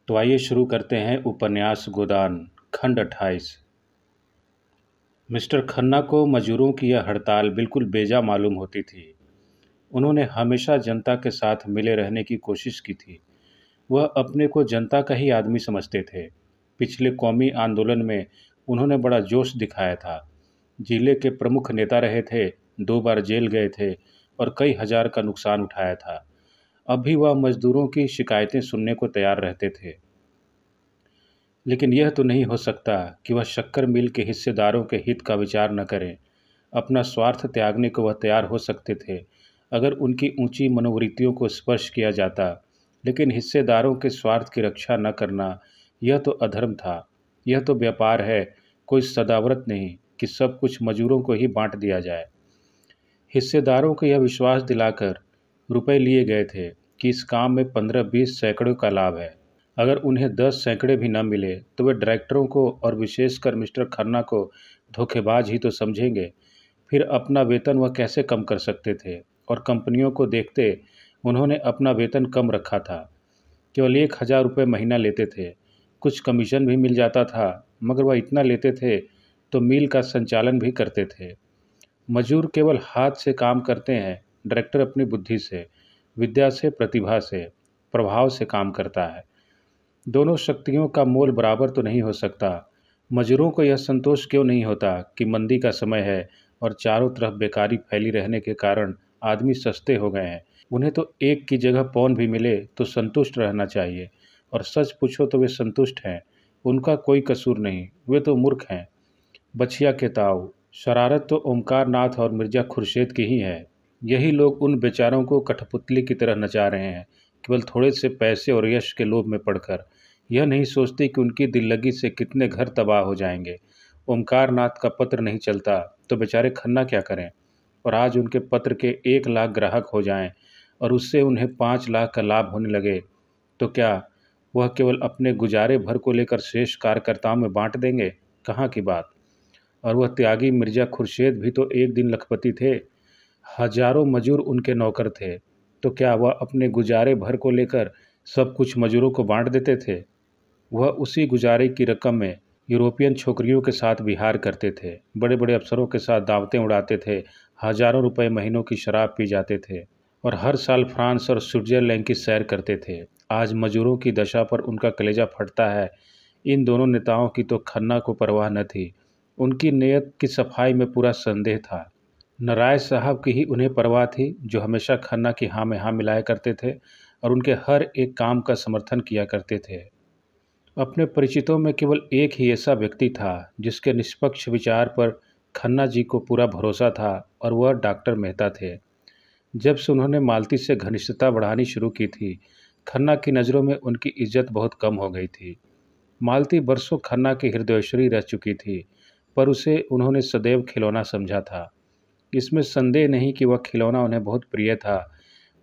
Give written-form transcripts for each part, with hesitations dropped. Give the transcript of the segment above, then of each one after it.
तो आइए शुरू करते हैं उपन्यास गोदान खंड 28। मिस्टर खन्ना को मजदूरों की यह हड़ताल बिल्कुल बेजा मालूम होती थी। उन्होंने हमेशा जनता के साथ मिले रहने की कोशिश की थी। वह अपने को जनता का ही आदमी समझते थे। पिछले कौमी आंदोलन में उन्होंने बड़ा जोश दिखाया था। जिले के प्रमुख नेता रहे थे, 2 बार जेल गए थे और कई हजार का नुकसान उठाया था। अब भी वह मजदूरों की शिकायतें सुनने को तैयार रहते थे। लेकिन यह तो नहीं हो सकता कि वह शक्कर मिल के हिस्सेदारों के हित का विचार न करें। अपना स्वार्थ त्यागने को वह तैयार हो सकते थे अगर उनकी ऊंची मनोवृत्तियों को स्पर्श किया जाता, लेकिन हिस्सेदारों के स्वार्थ की रक्षा न करना, यह तो अधर्म था। यह तो व्यापार है, कोई सदाव्रत नहीं कि सब कुछ मजदूरों को ही बांट दिया जाए। हिस्सेदारों को यह विश्वास दिलाकर रुपए लिए गए थे कि इस काम में 15-20 सैकड़ों का लाभ है। अगर उन्हें 10 सैकड़े भी न मिले तो वे डायरेक्टरों को और विशेषकर मिस्टर खन्ना को धोखेबाज ही तो समझेंगे। फिर अपना वेतन वह कैसे कम कर सकते थे? और कंपनियों को देखते उन्होंने अपना वेतन कम रखा था। केवल 1000 रुपये महीना लेते थे। कुछ कमीशन भी मिल जाता था, मगर वह इतना लेते थे तो मिल का संचालन भी करते थे। मजदूर केवल हाथ से काम करते हैं, डायरेक्टर अपनी बुद्धि से, विद्या से, प्रतिभा से, प्रभाव से काम करता है। दोनों शक्तियों का मोल बराबर तो नहीं हो सकता। मजदूरों को यह संतोष क्यों नहीं होता कि मंदी का समय है और चारों तरफ बेकारी फैली रहने के कारण आदमी सस्ते हो गए हैं। उन्हें तो एक की जगह पौन भी मिले तो संतुष्ट रहना चाहिए। और सच पूछो तो वे संतुष्ट हैं। उनका कोई कसूर नहीं, वे तो मूर्ख हैं। बछिया के ताऊ, शरारत तो ओमकार नाथ और मिर्जा खुर्शीद की ही है। यही लोग उन बेचारों को कठपुतली की तरह नचा रहे हैं, केवल थोड़े से पैसे और यश के लोभ में पड़कर। यह नहीं सोचते कि उनकी दिल्लगी से कितने घर तबाह हो जाएंगे। ओमकार नाथ का पत्र नहीं चलता तो बेचारे खन्ना क्या करें? और आज उनके पत्र के 1 लाख ग्राहक हो जाएं और उससे उन्हें 5 लाख का लाभ होने लगे तो क्या वह केवल अपने गुजारे भर को लेकर शेष कार्यकर्ताओं में बांट देंगे? कहाँ की बात। और वह त्यागी मिर्जा खुर्शीद भी तो एक दिन लखपति थे। हजारों मजूर उनके नौकर थे, तो क्या वह अपने गुजारे भर को लेकर सब कुछ मजूरों को बांट देते थे? वह उसी गुजारे की रकम में यूरोपियन छोकरियों के साथ विहार करते थे, बड़े बड़े अफसरों के साथ दावतें उड़ाते थे, हजारों रुपए महीनों की शराब पी जाते थे और हर साल फ्रांस और स्विट्जरलैंड की सैर करते थे। आज मजूरों की दशा पर उनका कलेजा फटता है। इन दोनों नेताओं की तो खन्ना को परवाह न थी। उनकी नीयत की सफाई में पूरा संदेह था। न राय साहब की ही उन्हें परवाह थी, जो हमेशा खन्ना की हाँ में हाँ मिलाया करते थे और उनके हर एक काम का समर्थन किया करते थे। अपने परिचितों में केवल एक ही ऐसा व्यक्ति था जिसके निष्पक्ष विचार पर खन्ना जी को पूरा भरोसा था, और वह डॉक्टर मेहता थे। जब से उन्होंने मालती से घनिष्ठता बढ़ानी शुरू की थी, खन्ना की नज़रों में उनकी इज्जत बहुत कम हो गई थी। मालती बरसों खन्ना की हृदयश्री रह चुकी थी, पर उसे उन्होंने सदैव खिलौना समझा था। इसमें संदेह नहीं कि वह खिलौना उन्हें बहुत प्रिय था।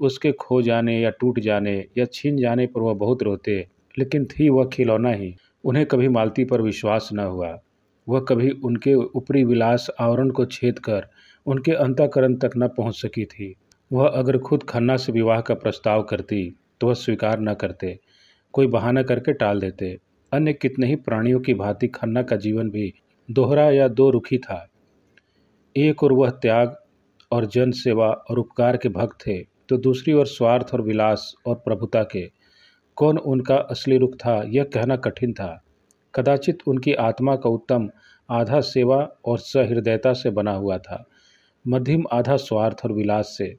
उसके खो जाने या टूट जाने या छिन जाने पर वह बहुत रोते, लेकिन थी वह खिलौना ही। उन्हें कभी मालती पर विश्वास न हुआ। वह कभी उनके ऊपरी विलास आवरण को छेद कर उनके अंतःकरण तक न पहुंच सकी थी। वह अगर खुद खन्ना से विवाह का प्रस्ताव करती तो वह स्वीकार न करते, कोई बहाना करके टाल देते। अन्य कितने ही प्राणियों की भांति खन्ना का जीवन भी दोहरा या दो रुखी था। एक और वह त्याग और जन सेवा और उपकार के भक्त थे, तो दूसरी ओर स्वार्थ और विलास और प्रभुता के। कौन उनका असली रुख था, यह कहना कठिन था। कदाचित उनकी आत्मा का उत्तम आधा सेवा और सहृदयता से बना हुआ था, मध्यम आधा स्वार्थ और विलास से।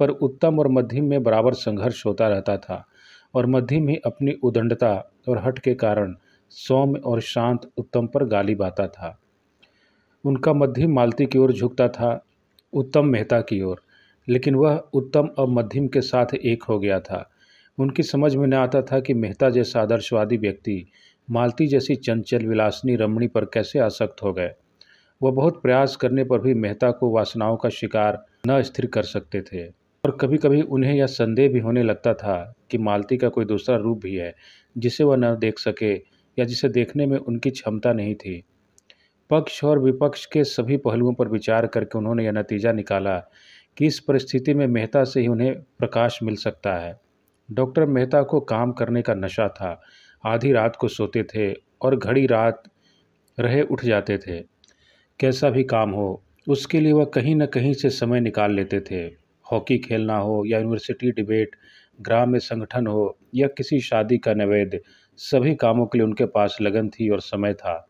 पर उत्तम और मध्यम में बराबर संघर्ष होता रहता था, और मध्यम ही अपनी उदंडता और हठ के कारण सौम्य और शांत उत्तम पर गाली बाता था। उनका मध्यम मालती की ओर झुकता था, उत्तम मेहता की ओर, लेकिन वह उत्तम अब मध्यम के साथ एक हो गया था। उनकी समझ में न आता था कि मेहता जैसा आदर्शवादी व्यक्ति मालती जैसी चंचल विलासनी रमणी पर कैसे आसक्त हो गए। वह बहुत प्रयास करने पर भी मेहता को वासनाओं का शिकार न स्थिर कर सकते थे, और कभी कभी उन्हें यह संदेह भी होने लगता था कि मालती का कोई दूसरा रूप भी है जिसे वह न देख सके या जिसे देखने में उनकी क्षमता नहीं थी। पक्ष और विपक्ष के सभी पहलुओं पर विचार करके उन्होंने यह नतीजा निकाला कि इस परिस्थिति में मेहता से ही उन्हें प्रकाश मिल सकता है। डॉक्टर मेहता को काम करने का नशा था। आधी रात को सोते थे और घड़ी रात रहे उठ जाते थे। कैसा भी काम हो, उसके लिए वह कहीं न कहीं से समय निकाल लेते थे। हॉकी खेलना हो या यूनिवर्सिटी डिबेट, ग्राम में संगठन हो या किसी शादी का नैवेद्य, सभी कामों के लिए उनके पास लगन थी और समय था।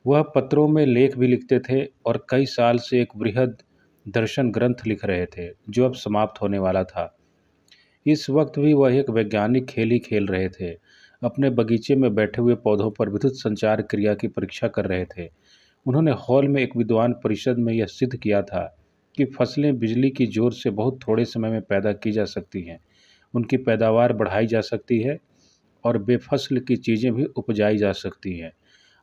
वह पत्रों में लेख भी लिखते थे और कई साल से एक बृहद दर्शन ग्रंथ लिख रहे थे, जो अब समाप्त होने वाला था। इस वक्त भी वह एक वैज्ञानिक खेल ही खेल रहे थे। अपने बगीचे में बैठे हुए पौधों पर विद्युत संचार क्रिया की परीक्षा कर रहे थे। उन्होंने हॉल में एक विद्वान परिषद में यह सिद्ध किया था कि फसलें बिजली की जोर से बहुत थोड़े समय में पैदा की जा सकती हैं, उनकी पैदावार बढ़ाई जा सकती है और बेफसल की चीज़ें भी उपजाई जा सकती हैं।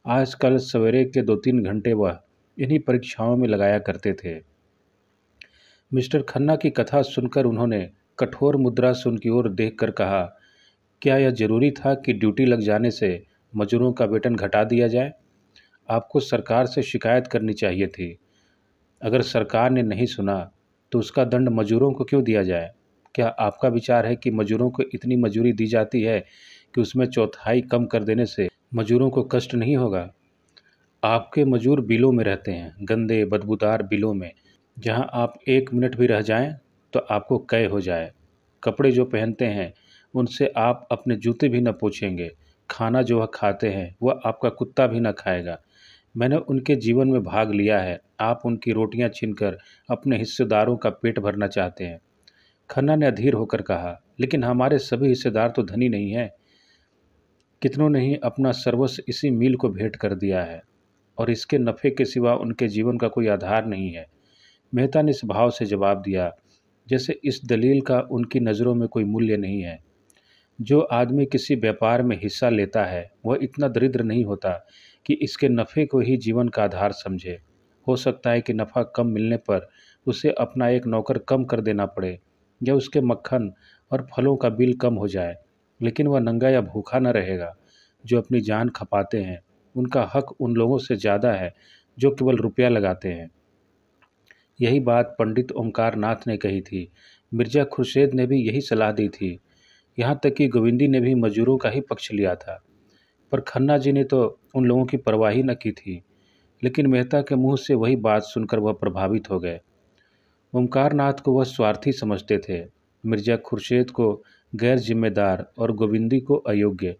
आजकल सवेरे के 2-3 घंटे वह इन्हीं परीक्षाओं में लगाया करते थे। मिस्टर खन्ना की कथा सुनकर उन्होंने कठोर मुद्रा से उनकी ओर देखकर कहा, क्या यह जरूरी था कि ड्यूटी लग जाने से मजदूरों का वेतन घटा दिया जाए? आपको सरकार से शिकायत करनी चाहिए थी। अगर सरकार ने नहीं सुना तो उसका दंड मजदूरों को क्यों दिया जाए? क्या आपका विचार है कि मजदूरों को इतनी मजदूरी दी जाती है कि उसमें चौथाई कम कर देने से मजदूरों को कष्ट नहीं होगा? आपके मजदूर बिलों में रहते हैं, गंदे बदबूदार बिलों में, जहां आप 1 मिनट भी रह जाएं तो आपको कै हो जाए। कपड़े जो पहनते हैं उनसे आप अपने जूते भी न पूछेंगे। खाना जो वह खाते हैं वह आपका कुत्ता भी न खाएगा। मैंने उनके जीवन में भाग लिया है। आप उनकी रोटियां छीनकर अपने हिस्सेदारों का पेट भरना चाहते हैं। खन्ना ने अधीर होकर कहा, लेकिन हमारे सभी हिस्सेदार तो धनी नहीं हैं। कितनों ने ही अपना सर्वस्व इसी मील को भेंट कर दिया है और इसके नफ़े के सिवा उनके जीवन का कोई आधार नहीं है। मेहता ने इस भाव से जवाब दिया जैसे इस दलील का उनकी नज़रों में कोई मूल्य नहीं है। जो आदमी किसी व्यापार में हिस्सा लेता है वह इतना दरिद्र नहीं होता कि इसके नफ़े को ही जीवन का आधार समझे। हो सकता है कि नफ़ा कम मिलने पर उसे अपना एक नौकर कम कर देना पड़े या उसके मक्खन और फलों का बिल कम हो जाए, लेकिन वह नंगा या भूखा न रहेगा। जो अपनी जान खपाते हैं उनका हक उन लोगों से ज़्यादा है जो केवल रुपया लगाते हैं। यही बात पंडित ओमकार नाथ ने कही थी। मिर्ज़ा खुर्शीद ने भी यही सलाह दी थी। यहाँ तक कि गोविंदी ने भी मजदूरों का ही पक्ष लिया था। पर खन्ना जी ने तो उन लोगों की परवाह ही न की थी। लेकिन मेहता के मुंह से वही बात सुनकर वह प्रभावित हो गए। ओमकार नाथ को वह स्वार्थी समझते थे, मिर्ज़ा खुर्शीद को गैर जिम्मेदार और गोविंदी को अयोग्य।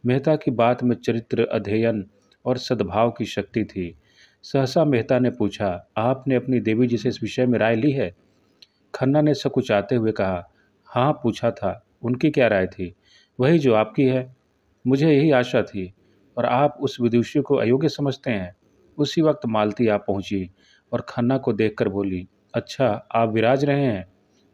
मेहता की बात में चरित्र अध्ययन और सद्भाव की शक्ति थी। सहसा मेहता ने पूछा, आपने अपनी देवी जी से इस विषय में राय ली है? खन्ना ने सकुचाते हुए कहा, हाँ पूछा था। उनकी क्या राय थी? वही जो आपकी है। मुझे यही आशा थी। और आप उस विदुषी को अयोग्य समझते हैं? उसी वक्त मालती आ पहुंची और खन्ना को देखकर बोली, अच्छा आप विराज रहे हैं।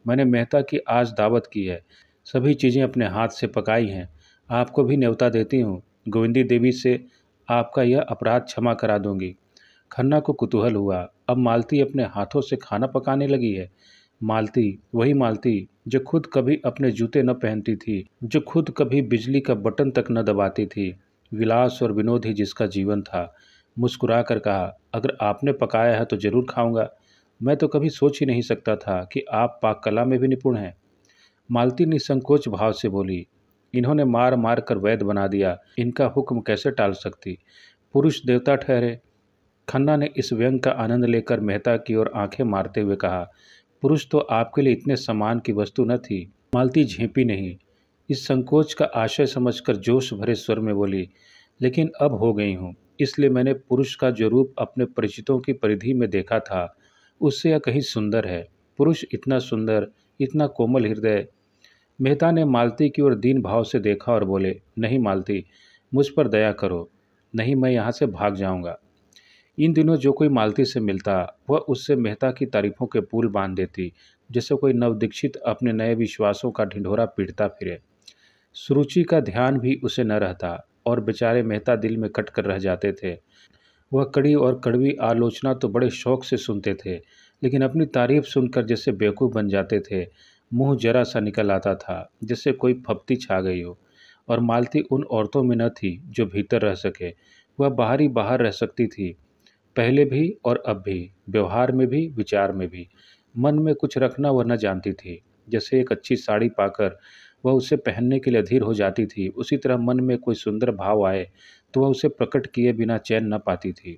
मैंने मेहता की आज दावत की है, सभी चीज़ें अपने हाथ से पकाई हैं। आपको भी न्योता देती हूँ। गोविंदी देवी से आपका यह अपराध क्षमा करा दूंगी। खन्ना को कुतूहल हुआ, अब मालती अपने हाथों से खाना पकाने लगी है। मालती, वही मालती जो खुद कभी अपने जूते न पहनती थी, जो खुद कभी बिजली का बटन तक न दबाती थी। विलास और विनोद ही जिसका जीवन था। मुस्कुरा कर कहा, अगर आपने पकाया है तो जरूर खाऊंगा। मैं तो कभी सोच ही नहीं सकता था कि आप पाक कला में भी निपुण हैं। मालती निसंकोच भाव से बोली, इन्होंने मार मार कर वैद बना दिया, इनका हुक्म कैसे टाल सकती? पुरुष देवता ठहरे। खन्ना ने इस व्यंग का आनंद लेकर मेहता की ओर आंखें मारते हुए कहा, पुरुष तो आपके लिए इतने सम्मान की वस्तु न थी। मालती झेपी नहीं। इस संकोच का आशय समझकर जोश भरे स्वर में बोली, लेकिन अब हो गई हूँ, इसलिए मैंने पुरुष का जो रूप अपने परिचितों की परिधि में देखा था उससे यह कहीं सुंदर है। पुरुष इतना सुंदर, इतना कोमल हृदय। मेहता ने मालती की ओर दीन भाव से देखा और बोले, नहीं मालती, मुझ पर दया करो, नहीं मैं यहाँ से भाग जाऊँगा। इन दिनों जो कोई मालती से मिलता वह उससे मेहता की तारीफों के पुल बांध देती, जैसे कोई नवदीक्षित अपने नए विश्वासों का ढिंढोरा पीटता फिरे। सुरुचि का ध्यान भी उसे न रहता और बेचारे मेहता दिल में कट कर रह जाते थे। वह कड़ी और कड़वी आलोचना तो बड़े शौक से सुनते थे, लेकिन अपनी तारीफ सुनकर जैसे बेवकूफ़ बन जाते थे। मुंह जरा सा निकल आता था जैसे कोई फप्ती छा गई हो। और मालती उन औरतों में न थी जो भीतर रह सके। वह बाहरी बाहर रह सकती थी, पहले भी और अब भी, व्यवहार में भी विचार में भी। मन में कुछ रखना वह न जानती थी। जैसे एक अच्छी साड़ी पाकर वह उसे पहनने के लिए अधीर हो जाती थी। उसी तरह मन में कोई सुंदर भाव आए तो वह उसे प्रकट किए बिना चैन न पाती थी।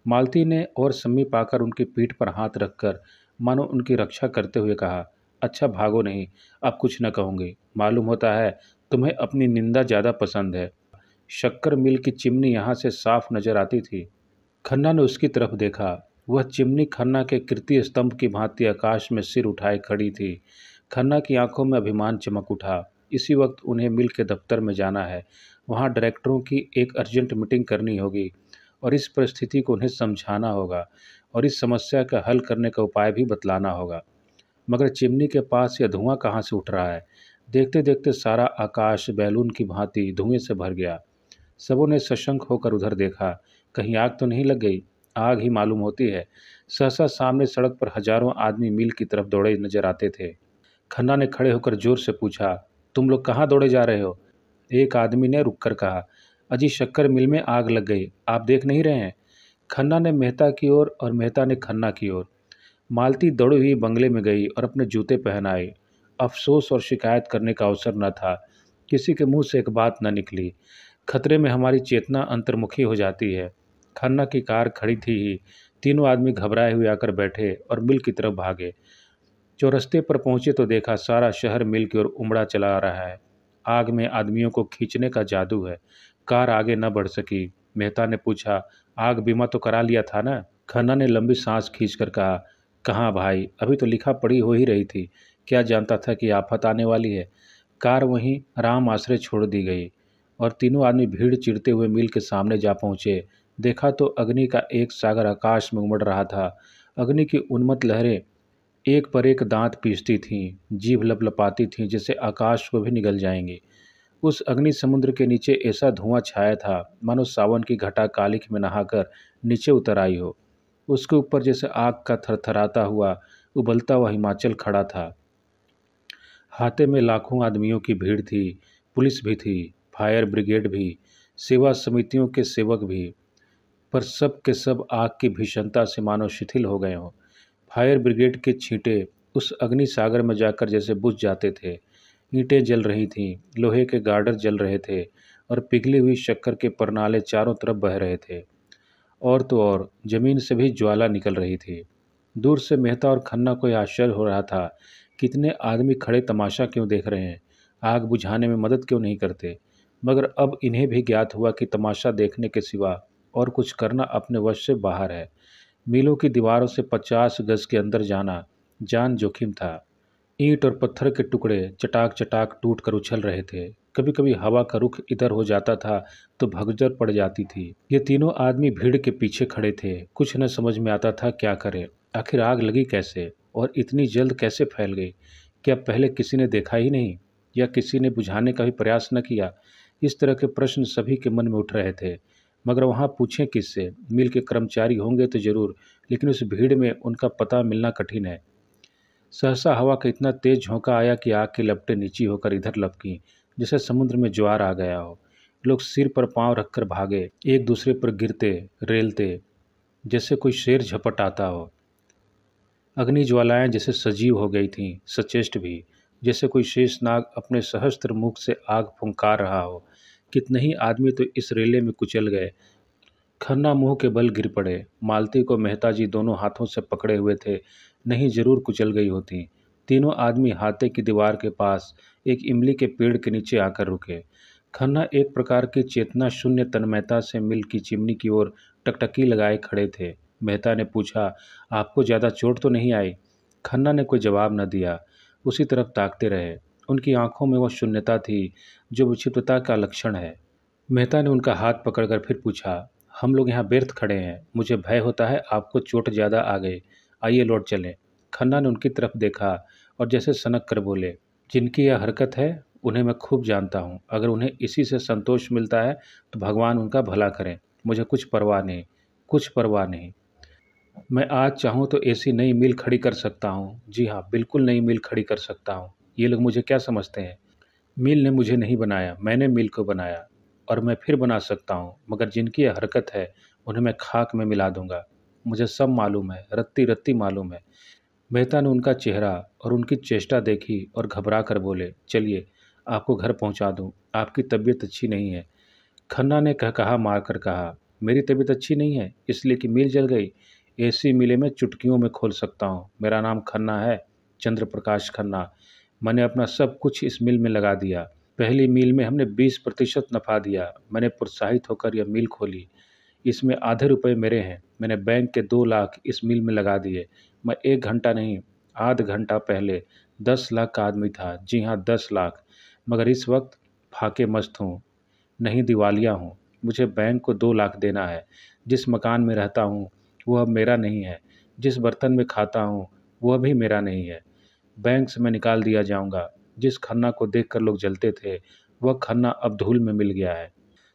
मालती ने और समीप आकर उनकी पीठ पर हाथ रखकर मानो उनकी रक्षा करते हुए कहा, अच्छा भागो नहीं, अब कुछ न कहूँगी। मालूम होता है तुम्हें अपनी निंदा ज़्यादा पसंद है। शक्कर मिल की चिमनी यहाँ से साफ नजर आती थी। खन्ना ने उसकी तरफ देखा। वह चिमनी खन्ना के कीर्ति स्तंभ की भांति आकाश में सिर उठाए खड़ी थी। खन्ना की आंखों में अभिमान चमक उठा। इसी वक्त उन्हें मिल के दफ्तर में जाना है। वहाँ डायरेक्टरों की एक अर्जेंट मीटिंग करनी होगी और इस परिस्थिति को उन्हें समझाना होगा और इस समस्या का हल करने का उपाय भी बतलाना होगा। मगर चिमनी के पास यह धुआं कहाँ से उठ रहा है? देखते देखते सारा आकाश बैलून की भांति धुएं से भर गया। सबों ने सशंक होकर उधर देखा। कहीं आग तो नहीं लग गई? आग ही मालूम होती है। सहसा सामने सड़क पर हजारों आदमी मिल की तरफ दौड़े नजर आते थे। खन्ना ने खड़े होकर जोर से पूछा, तुम लोग कहाँ दौड़े जा रहे हो? एक आदमी ने रुककर कहा, अजी शक्कर मिल में आग लग गई, आप देख नहीं रहे हैं? खन्ना ने मेहता की ओर और मेहता ने खन्ना की ओर। मालती दौड़ी हुई बंगले में गई और अपने जूते पहन आई। अफसोस और शिकायत करने का अवसर न था। किसी के मुंह से एक बात न निकली। खतरे में हमारी चेतना अंतर्मुखी हो जाती है। खन्ना की कार खड़ी थी ही तीनों आदमी घबराए हुए आकर बैठे और मिल की तरफ भागे। चौरस्ते पर पहुंचे तो देखा सारा शहर मिल की ओर उमड़ा चला आ रहा है। आग में आदमियों को खींचने का जादू है। कार आगे न बढ़ सकी। मेहता ने पूछा, आग बीमा तो करा लिया था ना? खन्ना ने लंबी सांस खींचकर कहा, कहाँ भाई, अभी तो लिखा पढ़ी हो ही रही थी। क्या जानता था कि आफत आने वाली है। कार वहीं राम आश्रय छोड़ दी गई और तीनों आदमी भीड़ चिरते हुए मिल के सामने जा पहुंचे। देखा तो अग्नि का एक सागर आकाश में उमड़ रहा था। अग्नि की उन्मत्त लहरें एक पर एक दांत पीसती थीं, जीभ लपलपाती थीं, जैसे आकाश को भी निगल जाएंगी। उस अग्नि समुद्र के नीचे ऐसा धुआं छाया था मानो सावन की घटा कालिख में नहाकर नीचे उतर आई हो। उसके ऊपर जैसे आग का थरथराता हुआ उबलता हुआ हिमाचल खड़ा था। हाथे में लाखों आदमियों की भीड़ थी। पुलिस भी थी, फायर ब्रिगेड भी, सेवा समितियों के सेवक भी, पर सब के सब आग की भीषणता से मानो शिथिल हो गए हों। फायर ब्रिगेड के छींटे उस अग्नि सागर में जाकर जैसे बुझ जाते थे। ईंटें जल रही थीं, लोहे के गार्डर जल रहे थे और पिघली हुई शक्कर के परनाले चारों तरफ बह रहे थे। और तो और जमीन से भी ज्वाला निकल रही थी। दूर से मेहता और खन्ना को यह आश्चर्य हो रहा था, कितने आदमी खड़े तमाशा क्यों देख रहे हैं, आग बुझाने में मदद क्यों नहीं करते। मगर अब इन्हें भी ज्ञात हुआ कि तमाशा देखने के सिवा और कुछ करना अपने वश से बाहर है। मीलों की दीवारों से 50 गज के अंदर जाना जान जोखिम था। ईंट और पत्थर के टुकड़े चटाक चटाक टूट कर उछल रहे थे। कभी कभी हवा का रुख इधर हो जाता था तो भगदड़ पड़ जाती थी। ये तीनों आदमी भीड़ के पीछे खड़े थे। कुछ न समझ में आता था क्या करे। आखिर आग लगी कैसे और इतनी जल्द कैसे फैल गई? क्या पहले किसी ने देखा ही नहीं या किसी ने बुझाने का भी प्रयास न किया? इस तरह के प्रश्न सभी के मन में उठ रहे थे। मगर वहाँ पूछें किससे? मिल के कर्मचारी होंगे तो जरूर, लेकिन उस भीड़ में उनका पता मिलना कठिन है। सहसा हवा का इतना तेज झोंका आया कि आग की लपटें नीची होकर इधर लपकीं, जैसे समुद्र में ज्वार आ गया हो। लोग सिर पर पांव रखकर भागे, एक दूसरे पर गिरते रेलते, जैसे कोई शेर झपट आता हो। अग्नि ज्वालाएं जैसे सजीव हो गई थीं, सचेष्ट भी, जैसे कोई शेषनाग अपने सहस्त्र मुख से आग फुंकार रहा हो। कितने ही आदमी तो इस रेले में कुचल गए। खन्ना मुंह के बल गिर पड़े। मालती को मेहता जी दोनों हाथों से पकड़े हुए थे, नहीं जरूर कुचल गई होती। तीनों आदमी हाथे की दीवार के पास एक इमली के पेड़ के नीचे आकर रुके। खन्ना एक प्रकार की चेतना शून्य तन्मयता से मिल की चिमनी की ओर टकटकी लगाए खड़े थे। मेहता ने पूछा, आपको ज़्यादा चोट तो नहीं आई? खन्ना ने कोई जवाब न दिया, उसी तरफ ताकते रहे। उनकी आंखों में वह शून्यता थी जो विक्षिप्तता का लक्षण है। मेहता ने उनका हाथ पकड़कर फिर पूछा, हम लोग यहाँ व्यर्थ खड़े हैं, मुझे भय होता है आपको चोट ज़्यादा आ गई, आइए लौट चलें। खन्ना ने उनकी तरफ देखा और जैसे सनक कर बोले, जिनकी यह हरकत है उन्हें मैं खूब जानता हूँ। अगर उन्हें इसी से संतोष मिलता है तो भगवान उनका भला करें। मुझे कुछ परवाह नहीं, कुछ परवाह नहीं। मैं आज चाहूँ तो ऐसी नई मिल खड़ी कर सकता हूँ। जी हाँ, बिल्कुल नई मिल खड़ी कर सकता हूँ। ये लोग मुझे क्या समझते हैं? मिल ने मुझे नहीं बनाया, मैंने मिल को बनाया और मैं फिर बना सकता हूँ। मगर जिनकी यह हरकत है उन्हें मैं खाक में मिला दूंगा। मुझे सब मालूम है, रत्ती रत्ती मालूम है। मेहता ने उनका चेहरा और उनकी चेष्टा देखी और घबरा कर बोले, चलिए आपको घर पहुंचा दूं। आपकी तबीयत अच्छी नहीं है। खन्ना ने कहा मारकर कहा, मेरी तबीयत अच्छी नहीं है इसलिए कि मिल जल गई? ऐसी मिलें मैं चुटकियों में खोल सकता हूँ। मेरा नाम खन्ना है, चंद्र प्रकाश खन्ना। मैंने अपना सब कुछ इस मिल में लगा दिया। पहली मिल में हमने 20% नफ़ा दिया। मैंने प्रोत्साहित होकर यह मिल खोली। इसमें आधे रुपए मेरे हैं। मैंने बैंक के 2 लाख इस मिल में लगा दिए। मैं 1 घंटा नहीं, आध घंटा पहले 10 लाख का आदमी था। जी हाँ, 10 लाख। मगर इस वक्त फाके मस्त हूँ, नहीं दिवालिया हूँ। मुझे बैंक को 2 लाख देना है। जिस मकान में रहता हूँ वह अब मेरा नहीं है। जिस बर्तन में खाता हूँ वह भी मेरा नहीं है। बैंक से मैं निकाल दिया जाऊंगा। जिस खन्ना को देखकर लोग जलते थे वह खन्ना अब धूल में मिल गया है।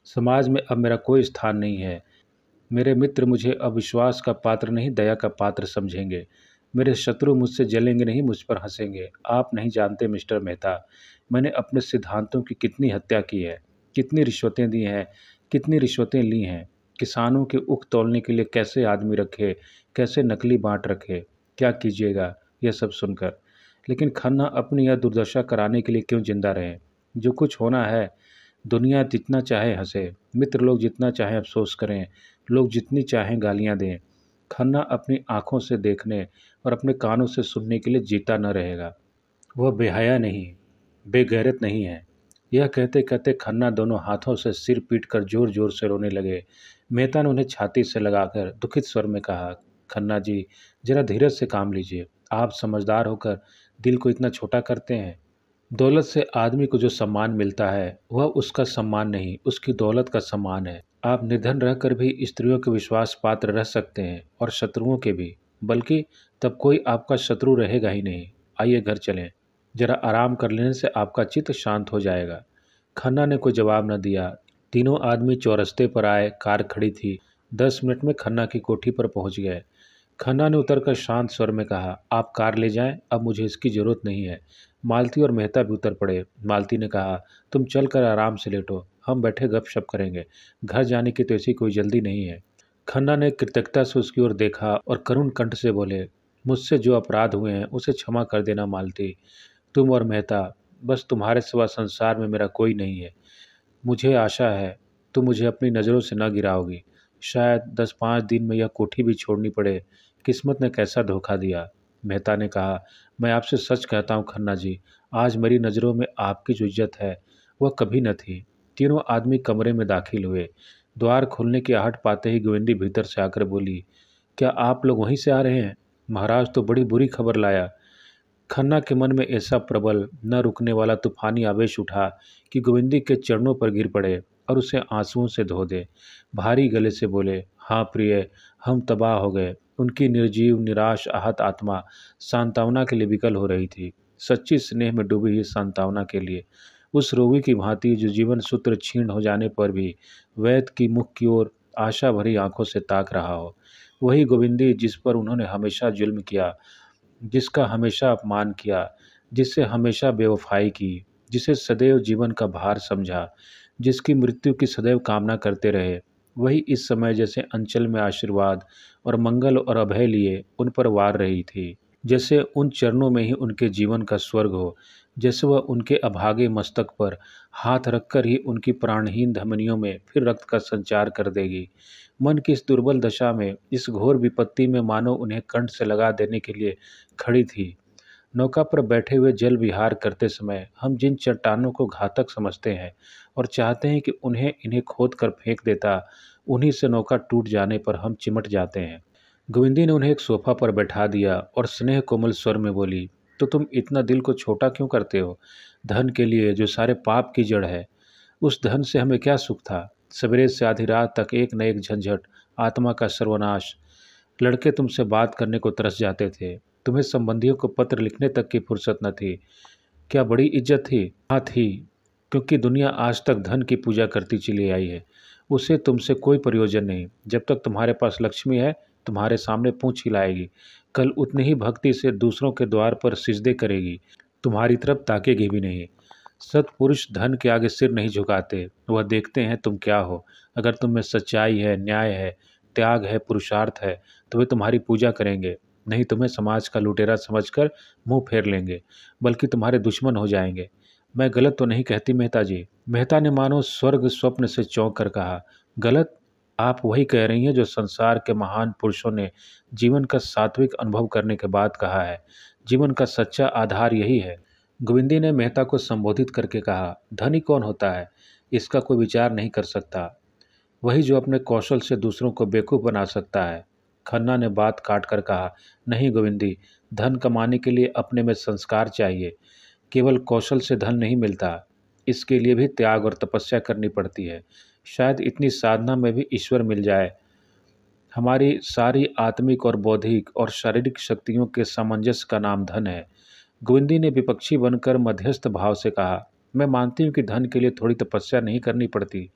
समाज में अब मेरा कोई स्थान नहीं है। मेरे मित्र मुझे अब विश्वास का पात्र नहीं, दया का पात्र समझेंगे। मेरे शत्रु मुझसे जलेंगे नहीं, मुझ पर हंसेंगे। आप नहीं जानते मिस्टर मेहता, मैंने अपने सिद्धांतों की कितनी हत्या की है, कितनी रिश्वतें दी हैं, कितनी रिश्वतें ली हैं। किसानों के उख तोलने के लिए कैसे आदमी रखे, कैसे नकली बाँट रखे। क्या कीजिएगा यह सब सुनकर। लेकिन खन्ना अपनी यह दुर्दशा कराने के लिए क्यों जिंदा रहे? जो कुछ होना है, दुनिया जितना चाहे हंसे, मित्र लोग जितना चाहे अफसोस करें, लोग जितनी चाहें गालियां दें, खन्ना अपनी आंखों से देखने और अपने कानों से सुनने के लिए जीता न रहेगा। वह बेहया नहीं, बेगैरत नहीं है। यह कहते कहते खन्ना दोनों हाथों से सिर पीटकर जोर जोर से रोने लगे। मेहता ने उन्हें छाती से लगाकर दुखित स्वर में कहा, खन्ना जी, जरा धीरज से काम लीजिए। आप समझदार होकर दिल को इतना छोटा करते हैं। दौलत से आदमी को जो सम्मान मिलता है वह उसका सम्मान नहीं, उसकी दौलत का सम्मान है। आप निर्धन रहकर भी स्त्रियों के विश्वास पात्र रह सकते हैं और शत्रुओं के भी, बल्कि तब कोई आपका शत्रु रहेगा ही नहीं। आइए घर चलें, जरा आराम कर लेने से आपका चित्त शांत हो जाएगा। खन्ना ने कोई जवाब न दिया। तीनों आदमी चौरस्ते पर आए। कार खड़ी थी। 10 मिनट में खन्ना की कोठी पर पहुंच गए। खन्ना ने उतरकर शांत स्वर में कहा, आप कार ले जाएं, अब मुझे इसकी जरूरत नहीं है। मालती और मेहता भी उतर पड़े। मालती ने कहा, तुम चल कर आराम से लेटो, हम बैठे गपशप करेंगे। घर जाने की तो ऐसी कोई जल्दी नहीं है। खन्ना ने कृतज्ञता से उसकी ओर देखा और करुण कंठ से बोले, मुझसे जो अपराध हुए हैं उसे क्षमा कर देना मालती। तुम और मेहता, बस तुम्हारे सिवा संसार में मेरा कोई नहीं है। मुझे आशा है तुम मुझे अपनी नज़रों से न गिराओगी। शायद 10-5 दिन में यह कोठी भी छोड़नी पड़े। किस्मत ने कैसा धोखा दिया। मेहता ने कहा, मैं आपसे सच कहता हूँ खन्ना जी, आज मेरी नज़रों में आपकी जो इज्जत है वह कभी न थी। तीनों आदमी कमरे में दाखिल हुए। द्वार खोलने की आहट पाते ही गोविंदी भीतर से आकर बोली, क्या आप लोग वहीं से आ रहे हैं? महाराज तो बड़ी बुरी खबर लाया। खन्ना के मन में ऐसा प्रबल न रुकने वाला तूफानी आवेश उठा कि गोविंदी के चरणों पर गिर पड़े और उसे आंसुओं से धो दे। भारी गले से बोले, हाँ प्रिय, हम तबाह हो गए। उनकी निर्जीव निराश आहत आत्मा सांत्वना के लिए विकल हो रही थी, सच्ची स्नेह में डूबी हुई सांत्वना के लिए। उस रोगी की भांति जो जीवन सूत्र छीण हो जाने पर भी वैद की मुख की ओर आशा भरी आंखों से ताक रहा हो। वही गोविंदी जिस पर उन्होंने हमेशा जुल्म किया, जिसका हमेशा अपमान किया, जिससे हमेशा बेवफाई की, जिसे सदैव जीवन का भार समझा, जिसकी मृत्यु की सदैव कामना करते रहे, वही इस समय जैसे अंचल में आशीर्वाद और मंगल और अभय लिए उन पर वार रही थी। जैसे उन चरणों में ही उनके जीवन का स्वर्ग हो, जैसे वह उनके अभागे मस्तक पर हाथ रखकर ही उनकी प्राणहीन धमनियों में फिर रक्त का संचार कर देगी। मन की इस दुर्बल दशा में, इस घोर विपत्ति में मानो उन्हें कंठ से लगा देने के लिए खड़ी थी। नौका पर बैठे हुए जल विहार करते समय हम जिन चट्टानों को घातक समझते हैं और चाहते हैं कि उन्हें इन्हें खोद कर फेंक देता, उन्हीं से नौका टूट जाने पर हम चिमट जाते हैं। गोविंदी ने उन्हें एक सोफा पर बैठा दिया और स्नेह कोमल स्वर में बोली, तो तुम इतना दिल को छोटा क्यों करते हो? धन के लिए जो सारे पाप की जड़ है। उस धन से हमें क्या सुख था? सवेरे से आधी रात तक एक न एक झंझट, आत्मा का सर्वनाश। लड़के तुमसे बात करने को तरस जाते थे। तुम्हें संबंधियों को पत्र लिखने तक की फुर्सत न थी। क्या बड़ी इज्जत थी? हाँ थी, क्योंकि दुनिया आज तक धन की पूजा करती चली आई है। उसे तुमसे कोई प्रयोजन नहीं। जब तक तुम्हारे पास लक्ष्मी है, तुम्हारे सामने पूंछ हिलाएगी। कल उतनी ही भक्ति से दूसरों के द्वार पर सिजदे करेगी, तुम्हारी तरफ ताकेगी भी नहीं। सत्पुरुष धन के आगे सिर नहीं झुकाते, वह देखते हैं तुम क्या हो। अगर तुम में सच्चाई है, न्याय है, त्याग है, पुरुषार्थ है, तो वे तुम्हारी पूजा करेंगे। नहीं तुम्हें समाज का लुटेरा समझकर मुंह फेर लेंगे, बल्कि तुम्हारे दुश्मन हो जाएंगे। मैं गलत तो नहीं कहती मेहता जी? मेहता ने मानो स्वर्ग स्वप्न से चौंक कर कहा। गलत? आप वही कह रही हैं जो संसार के महान पुरुषों ने जीवन का सात्विक अनुभव करने के बाद कहा है। जीवन का सच्चा आधार यही है। गोविंदी ने मेहता को संबोधित करके कहा, धनी कौन होता है, इसका कोई विचार नहीं कर सकता। वही जो अपने कौशल से दूसरों को बेवकूफ़ बना सकता है। खन्ना ने बात काट कर कहा, नहीं गोविंदी, धन कमाने के लिए अपने में संस्कार चाहिए। केवल कौशल से धन नहीं मिलता, इसके लिए भी त्याग और तपस्या करनी पड़ती है। शायद इतनी साधना में भी ईश्वर मिल जाए। हमारी सारी आत्मिक और बौद्धिक और शारीरिक शक्तियों के सामंजस्य का नाम धन है। गोविंदी ने विपक्षी बनकर मध्यस्थ भाव से कहा, मैं मानती हूँ कि धन के लिए थोड़ी तपस्या नहीं करनी पड़ती,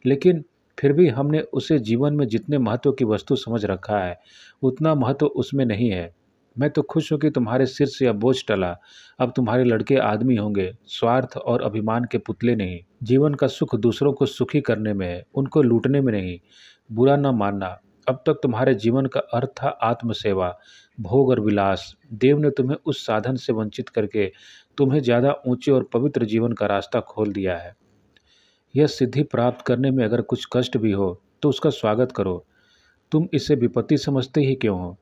लेकिन फिर भी हमने उसे जीवन में जितने महत्व की वस्तु समझ रखा है, उतना महत्व उसमें नहीं है। मैं तो खुश हूँ कि तुम्हारे सिर से अब बोझ टला। अब तुम्हारे लड़के आदमी होंगे, स्वार्थ और अभिमान के पुतले नहीं। जीवन का सुख दूसरों को सुखी करने में है, उनको लूटने में नहीं। बुरा न मानना, अब तक तुम्हारे जीवन का अर्थ था आत्मसेवा, भोग और विलास। देव ने तुम्हें उस साधन से वंचित करके तुम्हें ज़्यादा ऊंचे और पवित्र जीवन का रास्ता खोल दिया है। यह सिद्धि प्राप्त करने में अगर कुछ कष्ट भी हो तो उसका स्वागत करो। तुम इसे विपत्ति समझते ही क्यों हो?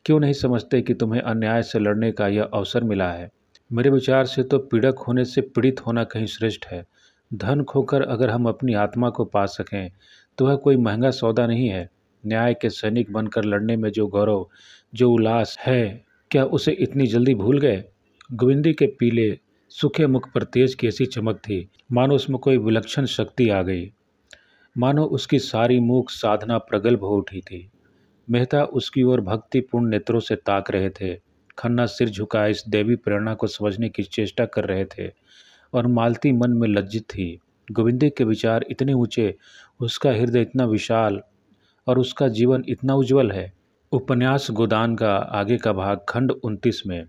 क्यों नहीं समझते कि तुम्हें अन्याय से लड़ने का यह अवसर मिला है? मेरे विचार से तो पीड़क होने से पीड़ित होना कहीं श्रेष्ठ है। धन खोकर अगर हम अपनी आत्मा को पा सकें तो वह कोई महंगा सौदा नहीं है। न्याय के सैनिक बनकर लड़ने में जो गौरव, जो उल्लास है, क्या उसे इतनी जल्दी भूल गए? गोविंदी के पीले सूखे मुख पर तेज की ऐसी चमक थी, मानो उसमें कोई विलक्षण शक्ति आ गई, मानो उसकी सारी मूक साधना प्रगल्भ हो उठी थी। मेहता उसकी ओर भक्तिपूर्ण नेत्रों से ताक रहे थे। खन्ना सिर झुकाए इस देवी प्रेरणा को समझने की चेष्टा कर रहे थे और मालती मन में लज्जित थी। गोविंदी के विचार इतने ऊंचे, उसका हृदय इतना विशाल और उसका जीवन इतना उज्जवल है। उपन्यास गोदान का आगे का भाग खंड 29 में।